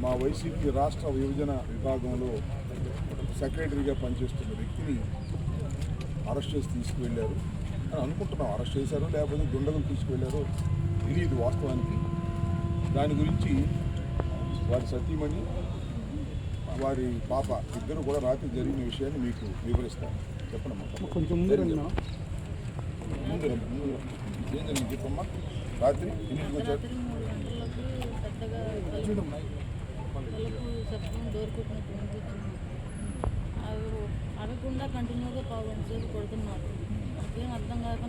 మా వైసీపీ రాష్ట్ర విభజన విభాగంలో సెక్రటరీగా పనిచేస్తున్న వ్యక్తిని అరెస్ట్ చేసి తీసుకువెళ్ళారు అని అనుకుంటున్నాం. అరెస్ట్ చేశారో లేకపోతే దుండగులు తీసుకువెళ్ళారో తెలియదు వాస్తవానికి. దాని గురించి వారి సతీమణి వారి పాప ఇద్దరు కూడా రాత్రి జరిగిన విషయాన్ని మీకు వివరిస్తాను. చెప్పండి కొంచెం ముందు ఏం జరిగింది చెప్పమ్మా. రాత్రి ఎన్నింటికి వచ్చారు? అడగకుండా కంటిన్యూగా 15 సేపు కొడుతున్నారు. నాకేం అర్థం కాక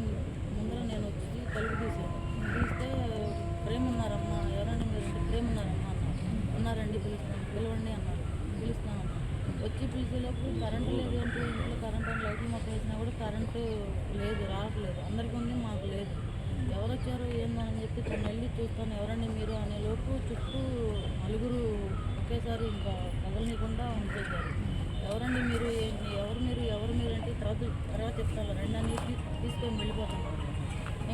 ముందర నేను వచ్చి తలుపు తీసాను. తీస్తే ప్రేమ ఉన్నారమ్మా, ఎవరండి మీరు? ప్రేమ ఉన్నారమ్మా అన్నారు. ఉన్నారండి, పిలవండి అన్నారు. పిలుస్తున్నాను. వచ్చి పిలిచేలోపు కరెంటు లేదు అంటే ఇంట్లో కరెంట్ అని లైట్లు మొక్క వేసినా కూడా కరెంటు లేదు, రావట్లేదు. అందరికీ ఉంది, మాకు లేదు. ఎవరు వచ్చారు ఏందని చెప్పి తను వెళ్ళి చూస్తాను. ఎవరండి మీరు అనేలోపు చుట్టూ నలుగురు ఒకేసారి ఇంకా కదలనీయకుండా ఉంచేశారు. ఎవరండి మీరు, ఎవరు మీరు అంటే తర్వాత చెప్తాను రండి అని తీసుకొని వెళ్ళిపోతున్నారు.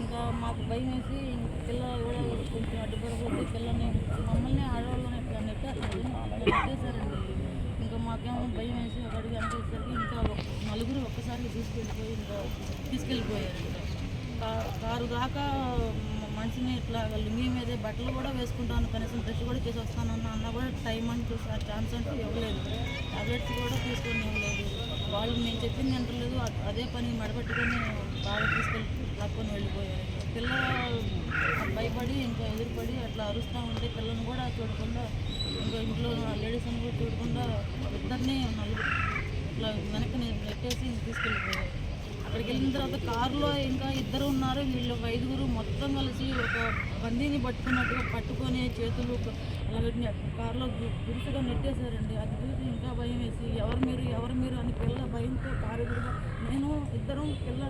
ఇంకా మాకు భయం వేసి పిల్ల కూడా కొంచెం అడ్డుపడబోతే పిల్లని మమ్మల్ని ఆడవాళ్ళని ఇట్లా నెట్టేశారండి. ఇంకా మాకేమో భయం వేసి ఒక అడిగి అనేసరికి ఇంకా నలుగురు ఒక్కసారి తీసుకెళ్ళిపోయారు. ఇంకా కారు దాకా మనిషిని ఇట్లా లుంగి మీదే బట్టలు కూడా వేసుకుంటాను, కనీసం బ్రష్ కూడా చేసి వస్తానన్న అన్న కూడా టైం అంటూ ఛాన్స్ అంటూ ఇవ్వలేదు. టాబ్లెట్స్ కూడా తీసుకొని ఇవ్వలేదు. వాళ్ళు మేము చెప్పింది అంటలేదు. అదే పని మెడబెట్టుకొని బాగా లాక్కొని వెళ్ళిపోయారు. పిల్ల భయపడి ఇంకా ఎదురుపడి అట్లా అరుస్తూ ఉంటే పిల్లని కూడా చూడకుండా ఇంకా ఇంట్లో లేడీస్ని కూడా చూడకుండా ఇద్దరిని నలుగురు ఇట్లా వెనక్కి నెట్టేసి తీసుకెళ్ళిపోయారు. అక్కడికి వెళ్ళిన తర్వాత కారులో ఇంకా ఇద్దరు ఉన్నారు. వీళ్ళు 5గురు మొత్తం కలిసి ఒక బందీని పట్టుకున్నట్టుగా పట్టుకొని చేతులు అలా కారులో గురుసుగా నెట్టేశారండి. అది చూసి ఇంకా భయం వేసి ఎవరు మీరు అని పిల్ల భయంతో కారు ఎదురుగా ఇద్దరం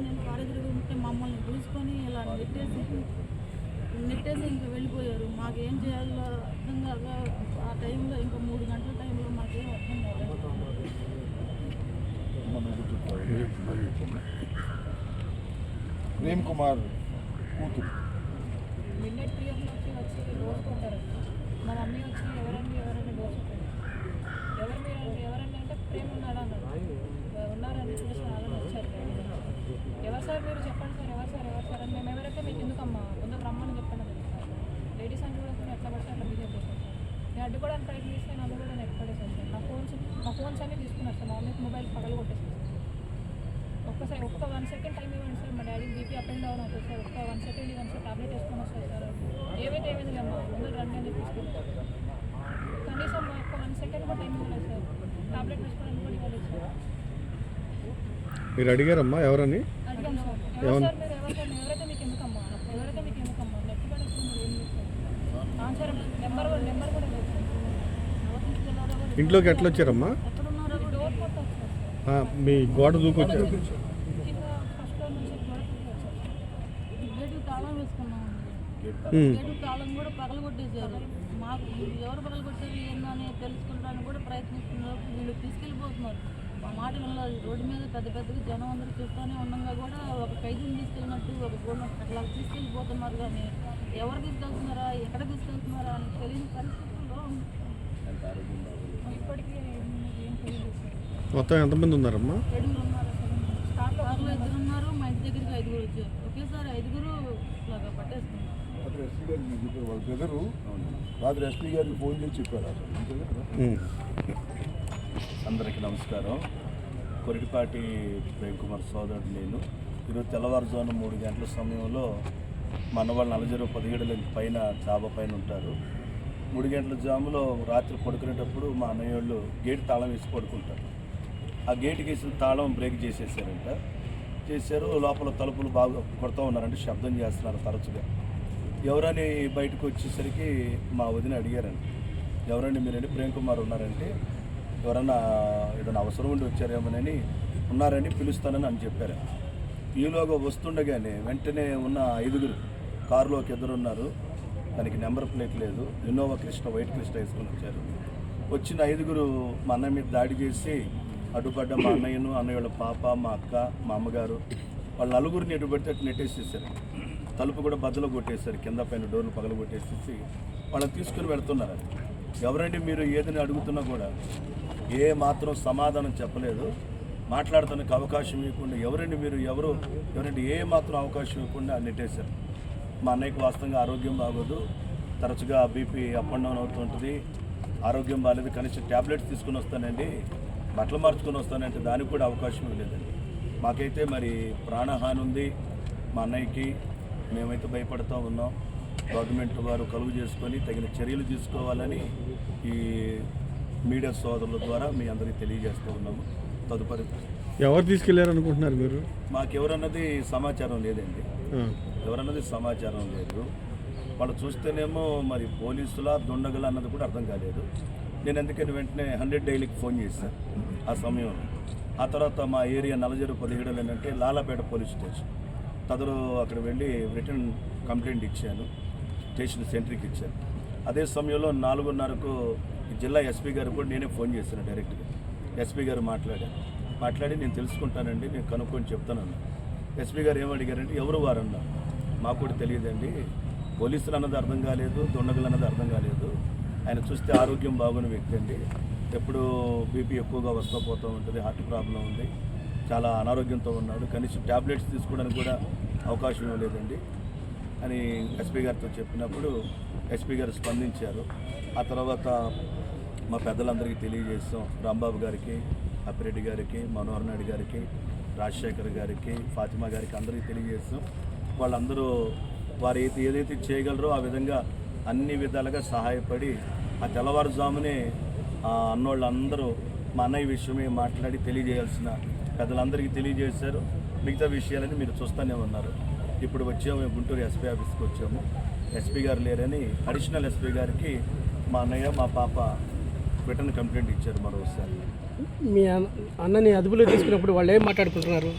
నేను కారు ఎదురుగా ఉంటే మమ్మల్ని పిలుచుకొని ఇలా నెట్టేసి ఇంకా వెళ్ళిపోయారు. మాకేం చేయాలో అర్థం కాక ఆ టైంలో ఇంకా 3 గంటల టైంలో మాకేం అర్థం కాలేదు. ప్రేమ్ కుమార్ కూతురు మిల్లెట్ 3 o'clock వచ్చి దోసుకుంటారు. మా మమ్మీ వచ్చి ఎవరన్నా దోసుకుంటారు. ఎవరన్నా అంటే ప్రేమ ఉన్నాడా అన్నారు. ఉన్నారని చూసి అలానే వచ్చారు. ఎవరు సార్ మీరు చెప్పండి సార్, ఎవరు సార్ అని మేము ఎవరైతే మీకు ఎందుకమ్మా ముందు రమ్మని చెప్పండి సార్. లేడీస్ అని కూడా ఎట్లా పడితే అట్లా బిహేవ్ చేశారు సార్. నేను అడ్డుకోవడానికి ప్రయత్నిస్తే నన్ను కూడా నేను ఎక్కడేసాను సార్. నా ఫోన్స్ అన్నీ తీసుకున్నారు సార్. మా మమ్మీకి మొబైల్ పగలు కొట్టేసాను సార్. ఒక్కసారి ఒక్క 1 second టైం ఇవ్వండి సార్. మా daddy BP up and down అవుతుంది సార్. ఒక్క 1 second ఇవ్వండి సార్. టాబ్లెట్ వేసుకొని వస్తారు సార్. ఏమైంది అమ్మా ముందు రండి అని తీసుకుంటారు. కనీసం ఒక్క 1 second కూడా టైం ఇవ్వలేదు సార్. టాబ్లెట్ వేసుకోవడానికి కూడా ఇవ్వలేదు సార్. మీరు అడిగారమ్మా ఎవరని? అడిగాం సార్. ఎవరు సార్ మీరు? ఎవరైతే మీకు ఎందుకమ్మా నెట్ పడేసి మీరు ఏం చేస్తారు? సార్ నెంబర్ కూడా లేదు సార్. ఇంట్లోకి ఎట్లా వచ్చారమ్మా? ఎక్కడున్నారో డోర్ మొత్తం సార్. మీ గోడ దూకొచ్చారు? కింద ఫస్ట్ ఫ్లోర్ నుంచి గోడ తీసుకొచ్చారు. గేటు తాళం వేసుకున్నామండి. గేటు తాళం కూడా పగలగొట్టేశారు. మాకు ఎవరు పగలగొట్టారు ఏందని తెలుసుకోవడానికి కూడా ప్రయత్నిస్తున్నారు. వీళ్ళు తీసుకెళ్ళిపోతున్నారు. మా మాట వినలేదు. రోడ్డు మీద పెద్దగా జనం అందరూ చూస్తూనే ఉండగా కూడా ఒక ఖైదీని తీసుకెళ్ళినట్టు ఒక గోడ అట్లా తీసుకెళ్ళిపోతున్నారు. కానీ ఎవరు తీసుకెళ్తున్నారా, ఎక్కడ తీసుకెళ్తున్నారా అని తెలియని పరిస్థితుల్లో ఇప్పటికీ ఏం తెలియదు సార్. మొత్తం ఎంతమంది ఉన్నారమ్మా? 7 ఉన్నారు సార్. కార్లో 2 ఉన్నారు. మా ఇంటి దగ్గరికి 5గురు వచ్చారు. ఒకేసారి 5గురు ఇట్లాగా పట్టేస్తున్నారు. రాత్రి ఎస్పీ గారికి చెప్పారు. వాళ్ళ బ్రదరు రాత్రి ఎస్పీ గారికి ఫోన్ చేసి చెప్పారు. అందరికీ నమస్కారం. కొరిటిపాటి ప్రేమ్ కుమార్ సోదరుడు నేను. ఈరోజు తెల్లవారుజామున 3 గంటల సమయంలో మన వాళ్ళు 17 పైన డాబా పైన ఉంటారు. 3 గంటల జాములో రాత్రి పడుకునేటప్పుడు మా అన్నయ్య వాళ్ళు గేట్ తాళం వేసి పడుకుంటారు. ఆ గేటుకి వేసిన తాళం బ్రేక్ చేశారు. లోపల తలుపులు బాగా కొడుతూ ఉన్నారంటే శబ్దం చేస్తున్నారు తరచుగా. ఎవరని బయటకు వచ్చేసరికి మా వదిన అడిగారండి, ఎవరండి మీరండి? ప్రేమ్ కుమార్ ఉన్నారంటే ఎవరన్నా ఏదైనా అవసరం ఉండి వచ్చారేమోనని ఉన్నారని పిలుస్తానని అని చెప్పారు. ఈలోగా వస్తుండగానే వెంటనే ఉన్న 5గురు కారులోకి ఎదురున్నారు. దానికి నెంబర్ ప్లేట్ లేదు. ఇన్నోవా క్రిస్టా, వైట్ క్రిస్టా వేసుకొని వచ్చారు. వచ్చిన 5గురు మా అన్నయ్య మీద దాడి చేసి అడ్డుపడ్డ మా అన్నయ్యను, అన్నయ్య వాళ్ళ పాప, మా అక్క, మా అమ్మగారు వాళ్ళ 4గురిని ఎటుపడితే అటు నెట్టేసేసారు. తలుపు కూడా బద్దలు కొట్టేశారు. కింద పైన డోర్లు పగలు కొట్టేసేసి వాళ్ళని తీసుకుని వెళ్తున్నారు. ఎవరండి మీరు ఏదని అడుగుతున్నా కూడా ఏ మాత్రం సమాధానం చెప్పలేదు. మాట్లాడటానికి అవకాశం ఇవ్వకుండా ఎవరండి మీరు ఎవరండి ఏ మాత్రం అవకాశం ఇవ్వకుండా నెట్టేశారు. మా అన్నయ్యకి వాస్తవంగా ఆరోగ్యం బాగోదు, తరచుగా బీపీ అప్ అండ్ డౌన్ అవుతుంటుంది, ఆరోగ్యం బాగాలేదు, కనీసం ట్యాబ్లెట్స్ తీసుకుని వస్తానండి, బట్టలు మార్చుకొని వస్తానంటే దానికి కూడా అవకాశం లేదండి. మాకైతే మరి ప్రాణహాని ఉంది మా అన్నయ్యకి, మేమైతే భయపడుతూ ఉన్నాం. గవర్నమెంట్ వారు కలుగు చేసుకొని తగిన చర్యలు తీసుకోవాలని ఈ మీడియా సోదరుల ద్వారా మీ అందరికీ తెలియజేస్తూ ఉన్నాము. తదుపరి ఎవరు తీసుకెళ్లారు అనుకుంటున్నారు మీరు? మాకెవరన్నది సమాచారం లేదండి, ఎవరన్నది సమాచారం లేదు. వాళ్ళు చూస్తేనేమో మరి పోలీసుల దుండగులు అన్నది కూడా అర్థం కాలేదు. నేను అందుకని వెంటనే 100 డైలీకి ఫోన్ చేశాను ఆ సమయంలో. ఆ తర్వాత మా ఏరియా నలజరు 17 ఏంటంటే లాలాపేట పోలీస్ స్టేషన్ తదురు అక్కడ వెళ్ళి రిటర్న్ కంప్లైంట్ ఇచ్చాను, స్టేషన్ సెంట్రీకి ఇచ్చాను. అదే సమయంలో 4:30కు జిల్లా ఎస్పీ గారు కూడా నేనే ఫోన్ చేశాను డైరెక్ట్గా. ఎస్పీ గారు మాట్లాడి నేను తెలుసుకుంటానండి, నేను కనుక్కొని చెప్తానన్నా. ఎస్పీ గారు ఏమడిగారంటే ఎవరు వారన్నా, మాకు కూడా తెలియదండి, పోలీసులు అన్నది అర్థం కాలేదు, దుండగులు అన్నది అర్థం కాలేదు. ఆయన చూస్తే ఆరోగ్యం బాగున్న వ్యక్తి అండి, ఎప్పుడు బీపీ ఎక్కువగా వస్తూ పోతూ ఉంటుంది, హార్ట్ ప్రాబ్లం ఉంది, చాలా అనారోగ్యంతో ఉన్నాడు, కనీసం ట్యాబ్లెట్స్ తీసుకోవడానికి కూడా అవకాశం లేదండి అని ఎస్పీ గారితో చెప్పినప్పుడు ఎస్పీ గారు స్పందించారు. ఆ తర్వాత మా పెద్దలందరికీ తెలియజేస్తాం, రాంబాబు గారికి, అప్పిరెడ్డి గారికి, మనోహర్ నాయుడు గారికి, రాజశేఖర్ గారికి, ఫాతిమా గారికి అందరికీ తెలియజేస్తాం. వాళ్ళందరూ వారు ఏదైతే చేయగలరో ఆ విధంగా అన్ని విధాలుగా సహాయపడి ఆ తెల్లవారుజామునే అన్నోళ్ళందరూ మా అన్నయ్య విషయమే మాట్లాడి తెలియజేయాల్సిన పెద్దలందరికీ తెలియజేశారు. మిగతా విషయాలని మీరు చూస్తూనే ఉన్నారు. ఇప్పుడు వచ్చాము గుంటూరు ఎస్పీ ఆఫీస్కి వచ్చాము, ఎస్పీ గారు లేరని అడిషనల్ ఎస్పీ గారికి మా అన్నయ్య మా పాప రిటర్న్ కంప్లైంట్ ఇచ్చారు మరోసారి. మీ అన్నని అదుపులో తీసుకున్నప్పుడు వాళ్ళు ఏం మాట్లాడుకుంటున్నారు?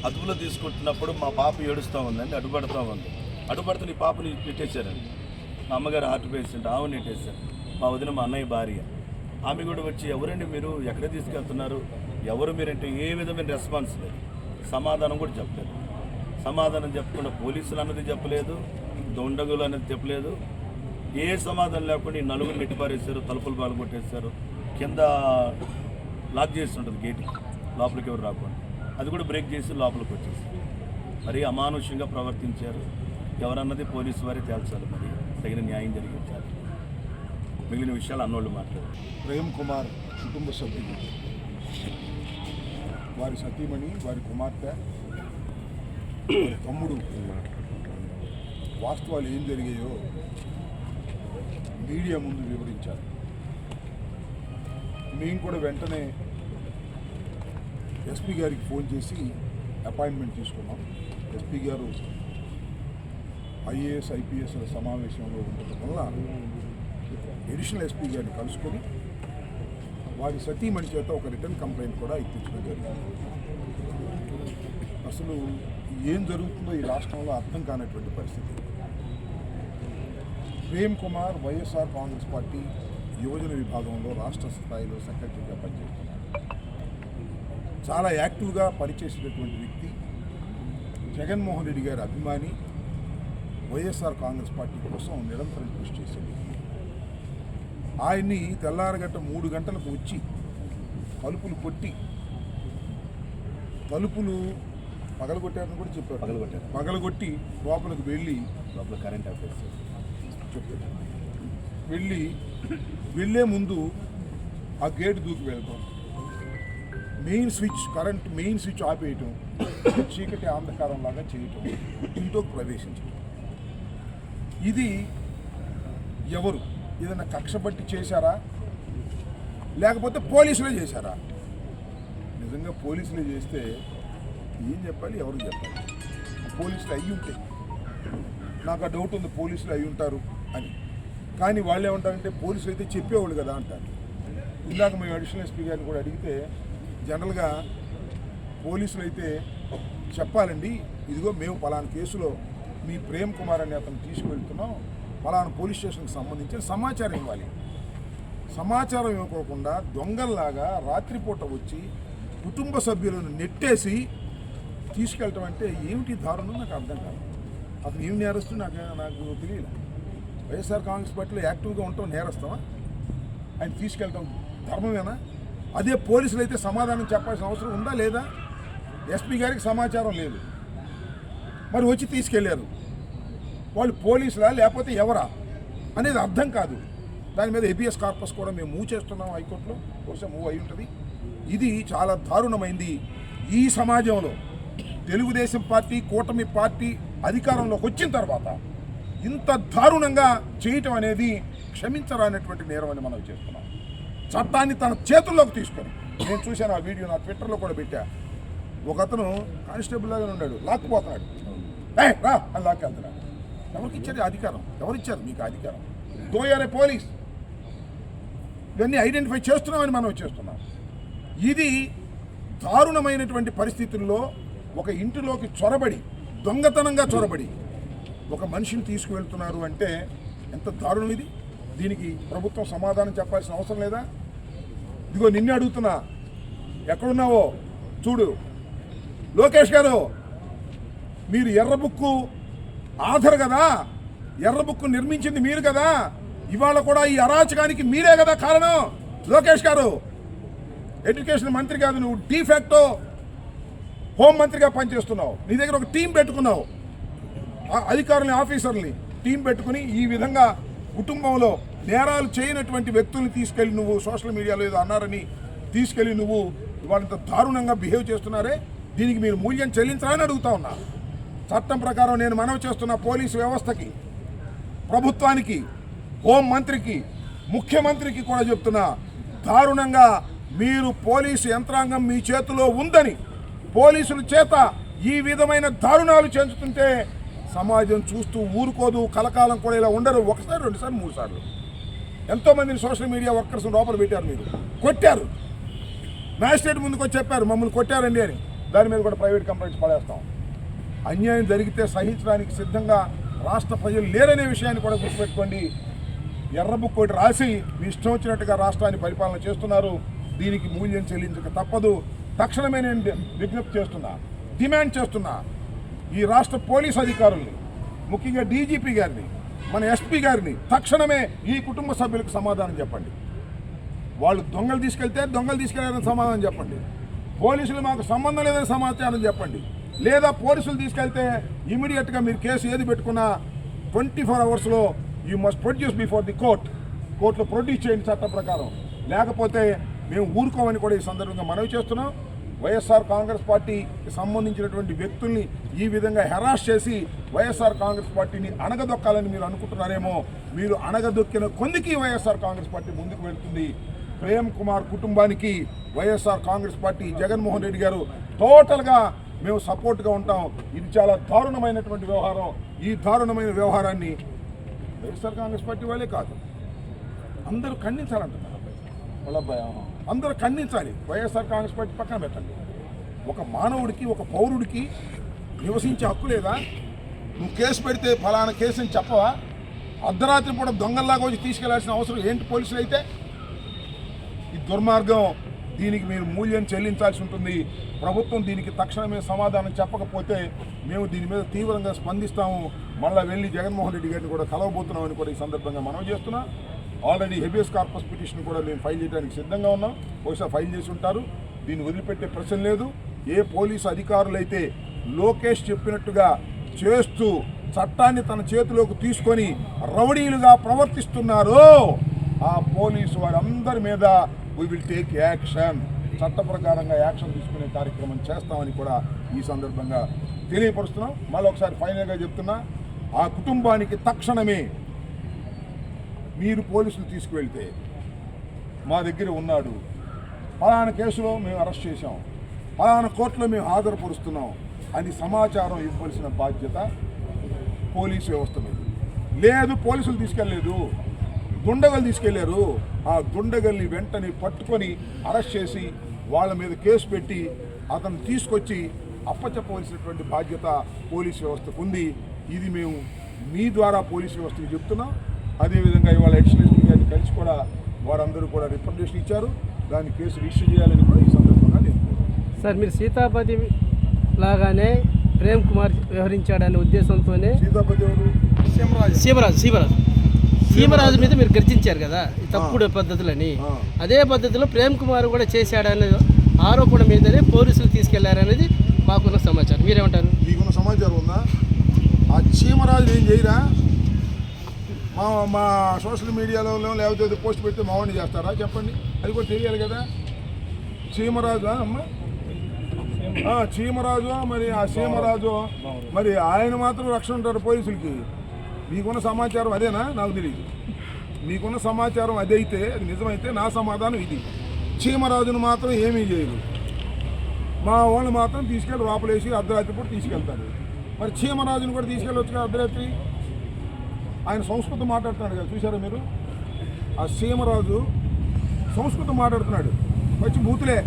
అదుపులో తీసుకుంటున్నప్పుడు మా పాప ఏడుస్తూ ఉందండి, అడ్డుపడుతూ ఉంది. అడ్డుపడితే నీ పాపని నెట్టేశారండి. మా అమ్మగారు హార్ట్ పేషెంట్, ఆమె నెట్టేశారు. మా వదిన మా అన్నయ్య భార్య, ఆమె కూడా వచ్చి ఎవరండి మీరు, ఎక్కడ తీసుకెళ్తున్నారు, ఎవరు మీరంటే ఏ విధమైన రెస్పాన్స్ లేదు, సమాధానం కూడా చెప్పలేదు. సమాధానం చెప్పకుండా పోలీసులు అన్నది చెప్పలేదు, దొండగులు అన్నది చెప్పలేదు, ఏ సమాధానం లేకుండా ఈ నలుగురు నెట్టిపారేశారు, తలుపులు బాగా కొట్టేశారు, కింద లాక్ చేసి ఉంటుంది గేట్కి, లోపలికి ఎవరు రాకుండా, అది కూడా బ్రేక్ చేసి లోపలికి వచ్చేసారు. మరి అమానుష్యంగా ప్రవర్తించారు. ఎవరన్నది పోలీసు వారే తేల్చాలి, మరి తగిన న్యాయం జరిగించాలి. మిగిలిన విషయాలు అన్నోళ్ళు మాట్లాడారు. ప్రేమ్ కుమార్ కుటుంబ సభ్యులు, వారి సతీమణి, వారి కుమార్తె, వారి తమ్ముడు వాస్తవాలు ఏం జరిగాయో మీడియా ముందు వివరించారు. మేము కూడా వెంటనే ఎస్పీ గారికి ఫోన్ చేసి అపాయింట్మెంట్ తీసుకున్నాం. ఎస్పీ గారు ఐఏఎస్ ఐపీఎస్ల సమావేశంలో ఉండటం వల్ల అడిషనల్ ఎస్పీ గారిని కలుసుకొని వారి సతీమణి చేత ఒక రిటర్న్ కంప్లైంట్ కూడా ఇప్పించడం జరిగింది. అసలు ఏం జరుగుతుందో ఈ రాష్ట్రంలో అర్థం కానటువంటి పరిస్థితి. ప్రేమ్ కుమార్ వైఎస్ఆర్ కాంగ్రెస్ పార్టీ యువజన విభాగంలో రాష్ట్ర స్థాయిలో సెక్రటరీగా పనిచేస్తున్నారు. చాలా యాక్టివ్గా పనిచేసేటటువంటి వ్యక్తి, జగన్మోహన్ రెడ్డి గారి అభిమాని, వైఎస్ఆర్ కాంగ్రెస్ పార్టీ కోసం నిరంతరం కృషి చేసే వ్యక్తి. ఆయన్ని తెల్లారగట్ట 3 గంటలకు వచ్చి తలుపులు కొట్టి, తలుపులు పగలగొట్టారని కూడా చెప్పారు, పగలగొట్టి లోపలికి వెళ్ళి, లోపల కరెంట్ అఫైర్స్ చెప్పారు, వెళ్ళే ముందు ఆ గేట్ దూకి వెళ్తాం, కరెంట్ మెయిన్ స్విచ్ ఆపేయటం, చీకటి అంధకారం లాగా చేయటం, ఇంట్లోకి ప్రవేశించడం. ఇది ఎవరు ఏదైనా కక్ష బట్టి చేశారా, లేకపోతే పోలీసులే చేశారా? నిజంగా పోలీసులే చేస్తే ఏం చెప్పాలి, ఎవరు చెప్పాలి? పోలీసులు అయ్యి ఉంటే నాకు ఆ డౌట్ ఉంది, పోలీసులు అయ్యి ఉంటారు అని. కానీ వాళ్ళు ఏమంటారంటే పోలీసులు అయితే చెప్పేవాళ్ళు కదా అంటారు. ఇందాక మేము అడిషనల్ ఎస్పీ గారిని కూడా అడిగితే జనరల్గా పోలీసులు అయితే చెప్పాలండి, ఇదిగో మేము పలానా కేసులో మీ ప్రేమ్ కుమార్ అనే అతను తీసుకువెళ్తున్నాం, పలానా పోలీస్ స్టేషన్కి సంబంధించిన సమాచారం ఇవ్వాలి. సమాచారం ఇవ్వకోకుండా దొంగల్లాగా రాత్రిపూట వచ్చి కుటుంబ సభ్యులను నెట్టేసి తీసుకెళ్ళటం అంటే ఏమిటి దారుణం నాకు అర్థం కాదు. అతను ఏమి నేరస్తూ నాకు తెలియదు. వైఎస్ఆర్ కాంగ్రెస్ పార్టీలో యాక్టివ్గా ఉంటాం నేరస్తామా? ఆయన తీసుకెళ్ళటం ధర్మమేనా? అదే పోలీసులు అయితే సమాధానం చెప్పాల్సిన అవసరం ఉందా లేదా? ఎస్పీ గారికి సమాచారం లేదు, మరి వచ్చి తీసుకెళ్లారు. వాళ్ళు పోలీసులా లేకపోతే ఎవరా అనేది అర్థం కాదు. దాని మీద హెబియస్ కార్పస్ కూడా మేము మూవ్ చేస్తున్నాం హైకోర్టులో, బహుశా మూవ్ అయి ఉంటుంది. ఇది చాలా దారుణమైంది. ఈ సమాజంలో తెలుగుదేశం పార్టీ, కూటమి పార్టీ అధికారంలోకి వచ్చిన తర్వాత ఇంత దారుణంగా చేయటం అనేది క్షమించరానటువంటి నేరం అని మనం చేస్తున్నాం. చట్టాన్ని తన చేతుల్లోకి తీసుకొని, నేను చూశాను ఆ వీడియో, నా ట్విట్టర్లో కూడా పెట్టా. ఒకతను కానిస్టేబుల్ లాగానే ఉన్నాడు, లాక్కుపోతున్నాడు, రా అని లాక్కెళ్తున్నాడు. ఎవరికి ఇచ్చారు అధికారం? ఎవరిచ్చారు మీకు అధికారం? దోయారే పోలీస్. ఇవన్నీ ఐడెంటిఫై చేస్తున్నామని మనం చేస్తున్నాం. ఇది దారుణమైనటువంటి పరిస్థితుల్లో ఒక ఇంటిలోకి చొరబడి, దొంగతనంగా చొరబడి ఒక మనిషిని తీసుకువెళ్తున్నారు అంటే ఎంత దారుణం ఇది. దీనికి ప్రభుత్వం సమాధానం చెప్పాల్సిన అవసరం లేదా? ఇదిగో నిన్నే అడుగుతున్నా, ఎక్కడున్నావో చూడు. లోకేష్ గారు, మీరు ఎర్ర బుక్కు ఆధార్ కదా, ఎర్ర బుక్కు నిర్మించింది మీరు కదా, ఇవాళ కూడా ఈ అరాచకానికి మీరే కదా కారణం. లోకేష్ గారు, ఎడ్యుకేషన్ మంత్రి కాదు, నువ్వు డీఫాక్టో హోం మంత్రిగా పనిచేస్తున్నావు. నీ దగ్గర ఒక టీం పెట్టుకున్నావు, అధికారులని, ఆఫీసర్ని టీం పెట్టుకుని ఈ విధంగా కుటుంబంలో నేరాలు చేయనటువంటి వ్యక్తుల్ని తీసుకెళ్ళి నువ్వు సోషల్ మీడియాలో ఏదో అన్నారని తీసుకెళ్ళి నువ్వు వాళ్ళంత దారుణంగా బిహేవ్ చేస్తున్నారే, దీనికి మీరు మూల్యం చెల్లించాలని అడుగుతా ఉన్నా. చట్టం ప్రకారం నేను మనవి చేస్తున్న పోలీసు వ్యవస్థకి, ప్రభుత్వానికి, హోం మంత్రికి, ముఖ్యమంత్రికి కూడా చెప్తున్నా, దారుణంగా మీరు పోలీసు యంత్రాంగం మీ చేతిలో ఉందని, పోలీసుల చేత ఈ విధమైన దారుణాలు చెందుతుంటే సమాజం చూస్తూ ఊరుకోదు. కలకాలం కూడా ఇలా ఉండరు. ఒకసారి, రెండుసార్లు, మూడు సార్లు ఎంతోమందిని సోషల్ మీడియా వర్కర్స్ లోపల పెట్టారు, మీరు కొట్టారు, మ్యాజిస్ట్రేట్ ముందుకు వచ్చి చెప్పారు మమ్మల్ని కొట్టారండి అని. దాని మీద కూడా ప్రైవేట్ కంప్లైంట్స్ పడేస్తాం. అన్యాయం జరిగితే సహించడానికి సిద్ధంగా రాష్ట్ర ప్రజలు లేరనే విషయాన్ని కూడా గుర్తుపెట్టుకోండి. ఎర్ర బుక్ ఒకటి రాసి మీ ఇష్టం వచ్చినట్టుగా రాష్ట్రాన్ని పరిపాలన చేస్తున్నారు. దీనికి మూల్యం చెల్లించక తప్పదు. తక్షణమే నేను విజ్ఞప్తి చేస్తున్నా, డిమాండ్ చేస్తున్నా, ఈ రాష్ట్ర పోలీస్ అధికారుల్ని, ముఖ్యంగా డీజీపీ గారిని, మన ఎస్పీ గారిని తక్షణమే ఈ కుటుంబ సభ్యులకు సమాధానం చెప్పండి. వాళ్ళు దొంగలు తీసుకెళ్తే దొంగలు తీసుకెళ్లారని సమాధానం చెప్పండి. పోలీసులు మాకు సంబంధం లేదని సమాచారం చెప్పండి. లేదా పోలీసులు తీసుకెళ్తే ఇమీడియట్గా మీరు కేసు ఏది పెట్టుకున్నా 24 అవర్స్లో you must produce before the కోర్టులో ప్రొడ్యూస్ చేయండి చట్టం ప్రకారం. లేకపోతే మేము ఊరుకోమని కూడా ఈ సందర్భంగా మనవి చేస్తున్నాం. వైఎస్ఆర్ కాంగ్రెస్ పార్టీకి సంబంధించినటువంటి వ్యక్తుల్ని ఈ విధంగా హెరాస్ చేసి వైఎస్ఆర్ కాంగ్రెస్ పార్టీని అణగదొక్కాలని మీరు అనుకుంటున్నారేమో. మీరు అణగదొక్కిన కొందికి వైఎస్ఆర్ కాంగ్రెస్ పార్టీ ముందుకు వెళ్తుంది. ప్రేమ్ కుమార్ కుటుంబానికి వైఎస్ఆర్ కాంగ్రెస్ పార్టీ, జగన్మోహన్ రెడ్డి గారు టోటల్గా మేము సపోర్ట్గా ఉంటాం. ఇది చాలా దారుణమైనటువంటి వ్యవహారం. ఈ దారుణమైన వ్యవహారాన్ని వైఎస్ఆర్ కాంగ్రెస్ పార్టీ వాళ్ళే కాదు, అందరూ ఖండించాలంటున్నారు. అందరూ ఖండించాలి. వైఎస్ఆర్ కాంగ్రెస్ పార్టీ పక్కన పెట్టండి. ఒక మానవుడికి, ఒక పౌరుడికి నివసించే హక్కు లేదా? నువ్వు కేసు పెడితే ఫలానా కేసు అని చెప్పవా? అర్ధరాత్రి పూట దొంగల్లాగా వచ్చి తీసుకెళ్లాల్సిన అవసరం ఏంటి పోలీసులు అయితే? ఈ దుర్మార్గం, దీనికి మీరు మూల్యం చెల్లించాల్సి ఉంటుంది. ప్రభుత్వం దీనికి తక్షణమే సమాధానం చెప్పకపోతే మేము దీని మీద తీవ్రంగా స్పందిస్తాము. మళ్ళీ వెళ్ళి జగన్మోహన్ రెడ్డి గారిని కూడా కలవబోతున్నామని కూడా ఈ సందర్భంగా మనం చేస్తున్నాం. ఆల్రెడీ హెబియస్ కార్పస్ పిటిషన్ కూడా మేము ఫైల్ చేయడానికి సిద్ధంగా ఉన్నాం. బహుశా ఫైల్ చేసి ఉంటారు. దీన్ని వదిలిపెట్టే ప్రశ్న లేదు. ఏ పోలీసు అధికారులైతే లోకేష్ చెప్పినట్టుగా చేస్తూ చట్టాన్ని తన చేతిలోకి తీసుకొని రౌడీలుగా ప్రవర్తిస్తున్నారో ఆ పోలీసు వారందరి మీద వీ విల్ టేక్ యాక్షన్. చట్ట ప్రకారంగా యాక్షన్ తీసుకునే కార్యక్రమం చేస్తామని కూడా ఈ సందర్భంగా తెలియపరుస్తున్నాం. మళ్ళీ ఒకసారి ఫైనల్గా చెప్తున్నా, ఆ కుటుంబానికి తక్షణమే మీరు పోలీసులు తీసుకువెళ్తే మా దగ్గర ఉన్నాడు, ఫలానా కేసులో మేము అరెస్ట్ చేశాం, ఫలానా కోర్టులో మేము హాజరుపరుస్తున్నాం అని సమాచారం ఇవ్వాల్సిన బాధ్యత పోలీసు వ్యవస్థ మీద లేదు. పోలీసులు తీసుకెళ్ళలేదు, దుండగలు తీసుకెళ్లారు. ఆ దుండగల్ని వెంటనే పట్టుకొని అరెస్ట్ చేసి వాళ్ళ మీద కేసు పెట్టి అతను తీసుకొచ్చి అప్పచెప్పవలసినటువంటి బాధ్యత పోలీసు వ్యవస్థకు ఉంది. ఇది మేము మీ ద్వారా పోలీసు వ్యవస్థకు చెప్తున్నాం. అదేవిధంగా ఇవాళ అడిషనల్ ఎస్పీ గారిని కలిసి కూడా వారందరూ కూడా రిప్రజెంటేషన్ ఇచ్చారు. దాన్ని కేసు రిజిస్టర్ చేయాలని కూడా ఈ సందర్భంగా నేను సార్, మీరు సీతాపతి లాగానే ప్రేమ్ కుమార్ వ్యవహరించాడనే ఉద్దేశంతోనే సీతాపతి ఎవరు? సీమరాజు మీద మీరు గర్జించారు కదా ఈ తప్పుడు పద్ధతులని, అదే పద్ధతిలో ప్రేమ్ కుమార్ కూడా చేశాడనే ఆరోపణ మీదనే పోలీసులు తీసుకెళ్లారనేది మాకున్న సమాచారం. మీరేమంటారు? మీకున్న సమాచారం ఉందా? ఆ చీమరాజు ఏం చేయరా? మా సోషల్ మీడియాలో లేకపోతే పోస్ట్ పెట్టి మావాడిని చేస్తారా చెప్పండి? అది కూడా తెలియాలి కదా. చీమరాజు అమ్మ చీమరాజు మరి ఆ చీమరాజు మరి ఆయన మాత్రం రక్షణ ఉంటారు పోలీసులకి. మీకున్న సమాచారం అదేనా? నాకు తెలియదు. మీకున్న సమాచారం అదైతే, అది నిజమైతే నా సమాధానం ఇది. చీమరాజును మాత్రం ఏమీ చేయరు, మా వాళ్ళు మాత్రం తీసుకెళ్ళి లోపలేసి అర్ధరాత్రి పూట తీసుకెళ్తారు. మరి చీమరాజును కూడా తీసుకెళ్ళవచ్చు కదా అర్ధరాత్రి. ఆయన సంస్కృతం మాట్లాడుతున్నాడు కదా, చూసారా మీరు? ఆ చీమరాజు సంస్కృతం మాట్లాడుతున్నాడు, వచ్చి బూతులే.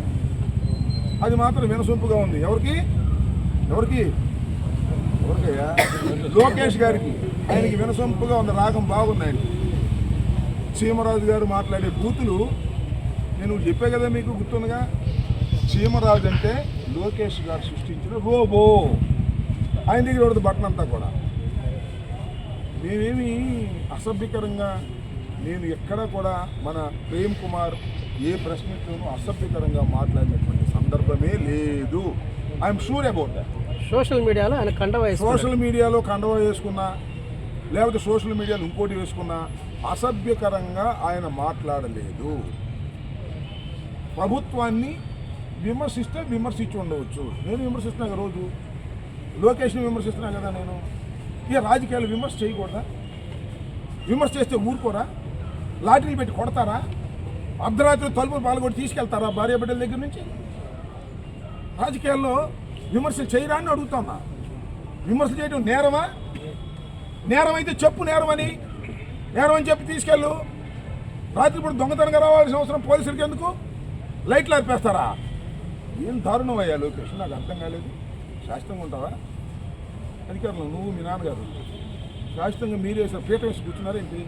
అది మాత్రం వినసొంపుగా ఉంది. ఎవరికి ఎవరికయ్యా? లోకేష్ గారికి. ఆయనకి వినసొంపుగా ఉంది, రాగం బాగుంది ఆయనకి. చీమరాజు గారు మాట్లాడే బూతులు నేను చెప్పే కదా మీకు, గుర్తుందిగా. చీమరాజు అంటే లోకేష్ గారు సృష్టించిన రోబో. ఆయన దగ్గర ఉండదు బట్టన్ అంతా కూడా. నేనేమి అసభ్యకరంగా, నేను ఎక్కడ కూడా మన ప్రేమ్ కుమార్ ఏ ప్రశ్నతోనూ అసభ్యకరంగా మాట్లాడినటువంటి సందర్భమే లేదు. I'm sure about that. Social మీడియాలో ఆయన సోషల్ మీడియాలో కండవ వేసుకున్నా, లేకపోతే సోషల్ మీడియాలో ఇంకోటి వేసుకున్నా అసభ్యకరంగా ఆయన మాట్లాడలేదు. ప్రభుత్వాన్ని విమర్శిస్తే విమర్శించి ఉండవచ్చు. నేను విమర్శిస్తున్నా కదా రోజు, లోకేష్ని విమర్శిస్తున్నా కదా నేను. ఇక రాజకీయాలు విమర్శ చేయకూడదా? విమర్శ చేస్తే ఊరుకోరా? లాటరీలు పెట్టి కొడతారా? అర్ధరాత్రి తలుపులు పాల్గొట్టి తీసుకెళ్తారా భార్య బిడ్డల దగ్గర నుంచి? రాజకీయాల్లో విమర్శలు చేయరా అని అడుగుతున్నా. విమర్శలు చేయడం నేరమా? నేరం అయితే చెప్పు నేరం అని చెప్పి తీసుకెళ్ళు. రాత్రిపూట దొంగతనంగా రావాల్సిన అవసరం పోలీసులకి ఎందుకు? లైట్లు ఆర్పేస్తారా? ఏం దారుణం అయ్యా లోకేష్, నాకు అర్థం కాలేదు. శాశ్వతంగా ఉంటావా అధికారులు? నువ్వు మీ నాన్నగారు శాశ్వతంగా మీరేసిన పీఠం వేసి కూర్చున్నారు ఏంటి?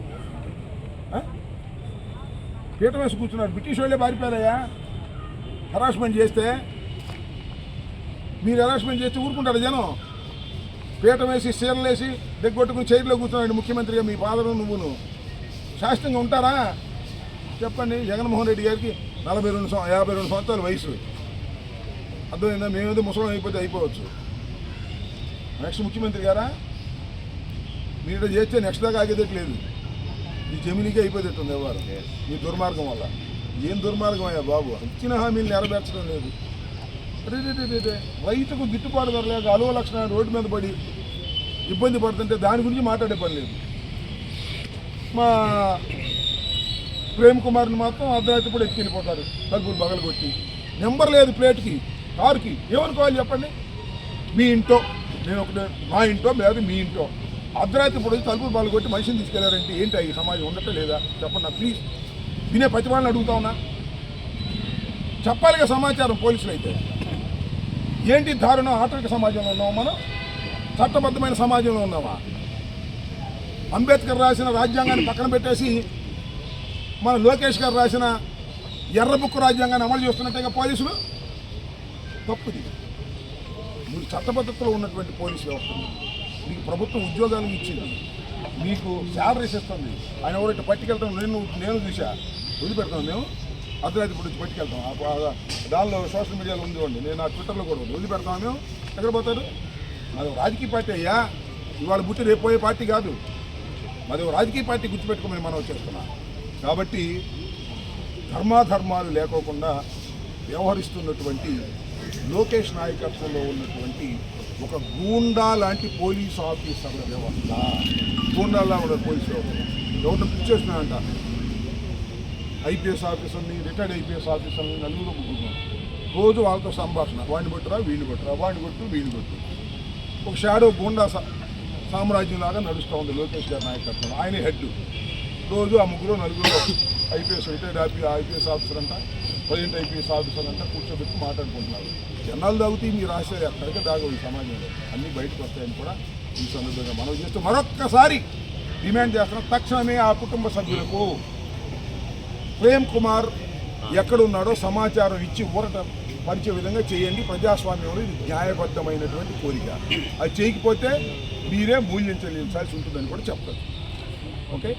పీఠం వేసి కూర్చున్నారు. బ్రిటిష్ వాళ్ళే పారిపోయారయ్యా హరాస్మెంట్ చేస్తే. మీరు హరాస్మెంట్ చేస్తే ఊరుకుంటారు జనం? పీఠం వేసి చీరలు వేసి దగ్గొట్టుకుని చైర్లో కూర్చున్నాడు ముఖ్యమంత్రిగా మీ ఫాదరు నువ్వును. శాశ్వతంగా ఉంటారా చెప్పండి? జగన్మోహన్ రెడ్డి గారికి 52 సంవత్సరాల వయసు. అర్థమైందా? మేమేదో ముసలం అయిపోతే అయిపోవచ్చు. నెక్స్ట్ ముఖ్యమంత్రి గారా? మీరు చేస్తే నెక్స్ట్ దాకా ఆగేదట్లేదు. ఈ జమినీకే అయిపోయేటట్టుంది ఎవరు మీ దుర్మార్గం వల్ల. ఏం దుర్మార్గం అయ్యా బాబు? ఇచ్చిన హామీలు నెరవేర్చడం లేదు. రైతుకు గిట్టుబాటు ధర లేక అలువ లక్షణాలు రోడ్డు మీద పడి ఇబ్బంది పడుతుంటే దాని గురించి మాట్లాడే పని లేదు. మా ప్రేమ్ కుమార్ని మాత్రం అర్ధరాత్రి కూడా ఎత్తుకెళ్ళిపోతారు తలుపులు బగలు కొట్టి. నెంబర్ లేదు ప్లేట్కి, కారుకి. ఏమనుకోవాలి చెప్పండి? మీ ఇంటో, నేను ఒకటే మా ఇంటో లేదా మీ ఇంటో అర్ధరాత్రి ఇప్పుడు తలుపులు బగలు కొట్టి మనిషిని తీసుకెళ్లారంటే ఏంటి? ఈ సమాజం ఉండటం లేదా చెప్పండి నాకు ప్లీజ్. వినే ప్రతి వాళ్ళని అడుగుతా ఉన్నా. చెప్పాలిగా సమాచారం పోలీసులు అయితే. ఏంటి దారుణం? ఆటవిక సమాజంలో ఉన్నామా మనం? చట్టబద్ధమైన సమాజంలో ఉన్నామా? అంబేద్కర్ రాసిన రాజ్యాంగాన్ని పక్కన పెట్టేసి మన లోకేష్ గారు రాసిన ఎర్ర బుక్కు రాజ్యాంగాన్ని అమలు చేస్తున్నట్టుగా పోలీసులు. తప్పుది. మీరు చట్టబద్ధతలో ఉన్నటువంటి పోలీసు వ్యవస్థ, మీకు ప్రభుత్వం ఉద్యోగాలు ఇచ్చింది, మీకు శాలరీస్ ఇస్తుంది. ఆయన ఎవరైతే పట్టుకెళ్తాం నేను చూసా. వదిలిపెడతాం మేము అర్ధరాత్రి ఇప్పుడు పట్టుకెళ్తాం. దానిలో సోషల్ మీడియాలో ఉందివ్వండి, నేను నా ట్విట్టర్లో కూడా వదిలిపెడతాం. మేము ఎక్కడ పోతారు? అది రాజకీయ పార్టీ అయ్యా. ఇవాళ బుట్టి రేపు పోయే పార్టీ కాదు. అది రాజకీయ పార్టీ గుర్తుపెట్టుకోమని మనం చేస్తున్నాం. కాబట్టి ధర్మాధర్మాలు లేకోకుండా వ్యవహరిస్తున్నటువంటి లోకేష్ నాయకత్వంలో ఉన్నటువంటి ఒక గూండా లాంటి పోలీసు ఆఫీసర్ల వ్యవస్థ. గూండాలా ఉన్న పోలీసు వ్యవస్థ ఎవరిని పిక్ చేస్తున్నాయంట. ఐపీఎస్ ఆఫీసర్ని, రిటైర్డ్ ఐపీఎస్ ఆఫీసర్ని నలుగురు ముగ్గురు రోజు వాళ్ళతో సంభాషణ. వాడిని కొట్టురా, వీడిని కొట్టురా, వాడిని కొట్టు, వీడిని కొట్టు. ఒక షాడో గూండా సామ్రాజ్యంలాగా నడుస్తూ ఉంది లోకేష్ గారి నాయకత్వంలో. ఆయనే హెడ్. రోజు ఆ ముగ్గురు నలుగురు ఐపీఎస్, రిటైర్డ్ ఐపీఎస్ ఆఫీసర్ అంట, ప్రజెంట్ ఐపీఎస్ ఆఫీసర్ అంట కూర్చోబెట్టి మాట్లాడుకుంటున్నారు. జనాలు తాగుతూ మీరు రాసేది ఎక్కడికి దాగవు ఈ సమాజంలో. అన్నీ బయటకు వస్తాయని కూడా ఈ సందర్భంగా మనం చేస్తూ మరొక్కసారి డిమాండ్ చేస్తున్నాం. తక్షణమే ఆ కుటుంబ సభ్యులకు ప్రేమ్ కుమార్ ఎక్కడున్నాడో సమాచారం ఇచ్చి ఊరట పరిచే విధంగా చేయండి. ప్రజాస్వామ్యంలో ఇది న్యాయబద్ధమైనటువంటి కోరిక. అది చేయకపోతే మీరే మూల్యం చెల్లించాల్సి ఉంటుందని కూడా చెప్తారు. ఓకే.